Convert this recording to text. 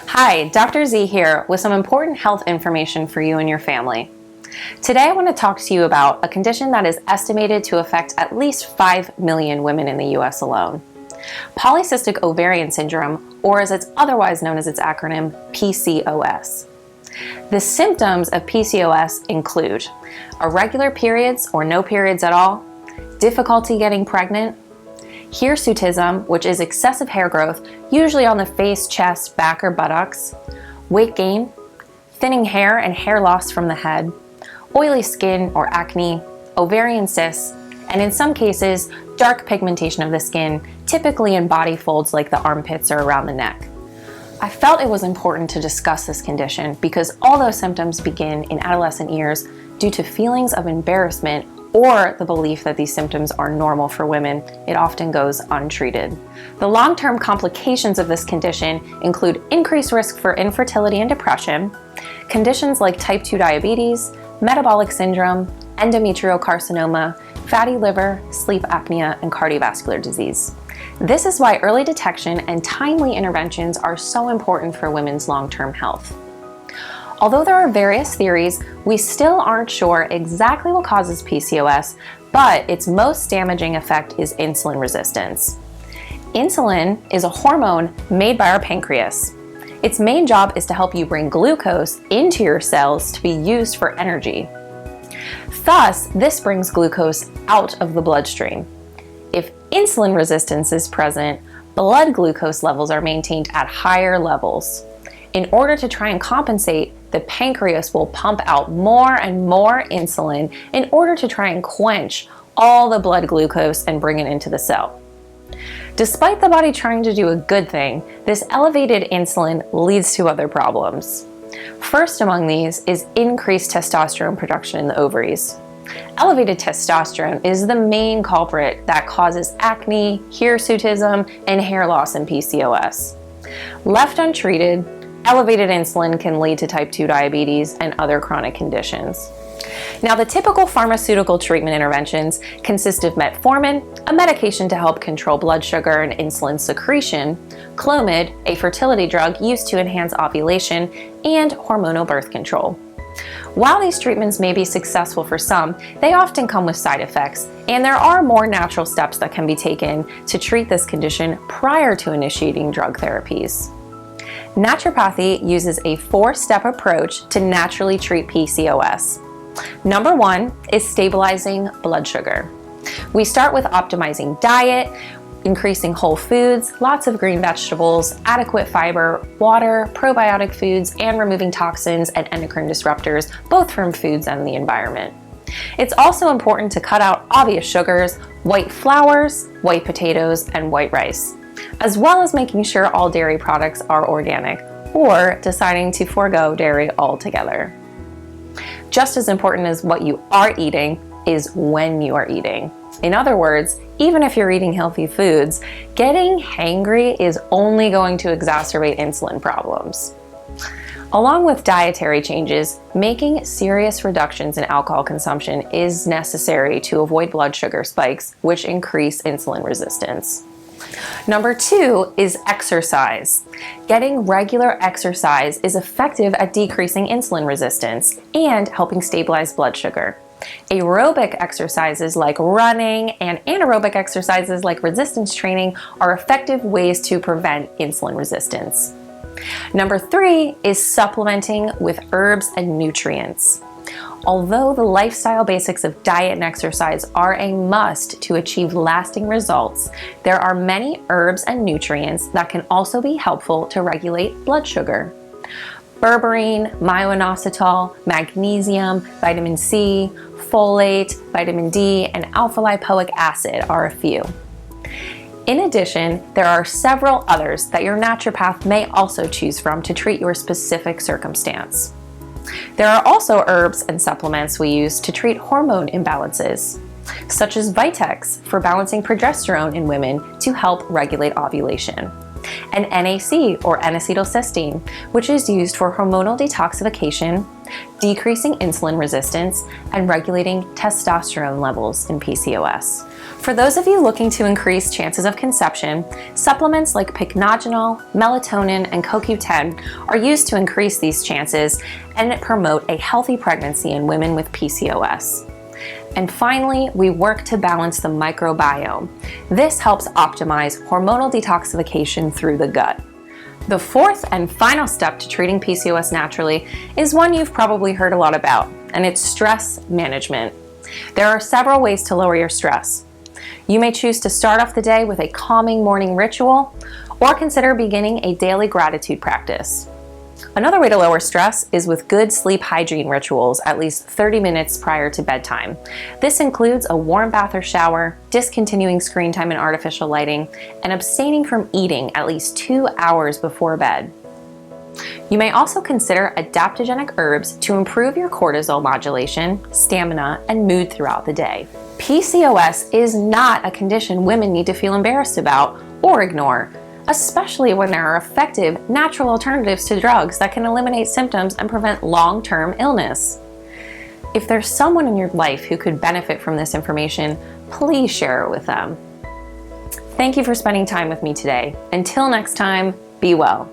Hi, Dr. Z here with some important health information for you and your family. Today I want to talk to you about a condition that is estimated to affect at least 5 million women in the US alone. Polycystic Ovarian Syndrome, or as it's otherwise known as its acronym, PCOS. The symptoms of PCOS include irregular periods or no periods at all, difficulty getting pregnant, hirsutism, which is excessive hair growth, usually on the face, chest, back, or buttocks, weight gain, thinning hair and hair loss from the head, oily skin or acne, ovarian cysts, and in some cases, dark pigmentation of the skin, typically in body folds like the armpits or around the neck. I felt it was important to discuss this condition because although symptoms begin in adolescent years due to feelings of embarrassment or the belief that these symptoms are normal for women, it often goes untreated. The long-term complications of this condition include increased risk for infertility and depression, conditions like type 2 diabetes, metabolic syndrome, endometrial carcinoma, fatty liver, sleep apnea, and cardiovascular disease. This is why early detection and timely interventions are so important for women's long-term health. Although there are various theories, we still aren't sure exactly what causes PCOS, but its most damaging effect is insulin resistance. Insulin is a hormone made by our pancreas. Its main job is to help you bring glucose into your cells to be used for energy. Thus, this brings glucose out of the bloodstream. If insulin resistance is present, blood glucose levels are maintained at higher levels. In order to try and compensate, the pancreas will pump out more and more insulin in order to try and quench all the blood glucose and bring it into the cell. Despite the body trying to do a good thing, this elevated insulin leads to other problems. First among these is increased testosterone production in the ovaries. Elevated testosterone is the main culprit that causes acne, hirsutism, and hair loss in PCOS. Left untreated, elevated insulin can lead to type 2 diabetes and other chronic conditions. Now, the typical pharmaceutical treatment interventions consist of metformin, a medication to help control blood sugar and insulin secretion, Clomid, a fertility drug used to enhance ovulation, and hormonal birth control. While these treatments may be successful for some, they often come with side effects, and there are more natural steps that can be taken to treat this condition prior to initiating drug therapies. Naturopathy uses a 4-step approach to naturally treat PCOS. Number 1 is stabilizing blood sugar. We start with optimizing diet, increasing whole foods, lots of green vegetables, adequate fiber, water, probiotic foods, and removing toxins and endocrine disruptors, both from foods and the environment. It's also important to cut out obvious sugars, white flours, white potatoes, and white rice, as well as making sure all dairy products are organic, or deciding to forego dairy altogether. Just as important as what you are eating is when you are eating. In other words, even if you're eating healthy foods, getting hangry is only going to exacerbate insulin problems. Along with dietary changes, making serious reductions in alcohol consumption is necessary to avoid blood sugar spikes, which increase insulin resistance. Number 2 is exercise. Getting regular exercise is effective at decreasing insulin resistance and helping stabilize blood sugar. Aerobic exercises like running and anaerobic exercises like resistance training are effective ways to prevent insulin resistance. Number 3 is supplementing with herbs and nutrients. Although the lifestyle basics of diet and exercise are a must to achieve lasting results, there are many herbs and nutrients that can also be helpful to regulate blood sugar. Berberine, myo-inositol, magnesium, vitamin C, folate, vitamin D, and alpha-lipoic acid are a few. In addition, there are several others that your naturopath may also choose from to treat your specific circumstance. There are also herbs and supplements we use to treat hormone imbalances, such as Vitex for balancing progesterone in women to help regulate ovulation. and NAC or N-acetylcysteine, which is used for hormonal detoxification, decreasing insulin resistance, and regulating testosterone levels in PCOS. For those of you looking to increase chances of conception, supplements like pycnogenol, melatonin, and CoQ10 are used to increase these chances and promote a healthy pregnancy in women with PCOS. And finally, we work to balance the microbiome. This helps optimize hormonal detoxification through the gut. The fourth and final step to treating PCOS naturally is one you've probably heard a lot about, and it's stress management. There are several ways to lower your stress. You may choose to start off the day with a calming morning ritual, or consider beginning a daily gratitude practice. Another way to lower stress is with good sleep hygiene rituals at least 30 minutes prior to bedtime. This includes a warm bath or shower, discontinuing screen time and artificial lighting, and abstaining from eating at least 2 hours before bed. You may also consider adaptogenic herbs to improve your cortisol modulation, stamina, and mood throughout the day. PCOS is not a condition women need to feel embarrassed about or ignore, especially when there are effective, natural alternatives to drugs that can eliminate symptoms and prevent long-term illness. If there's someone in your life who could benefit from this information, please share it with them. Thank you for spending time with me today. Until next time, be well.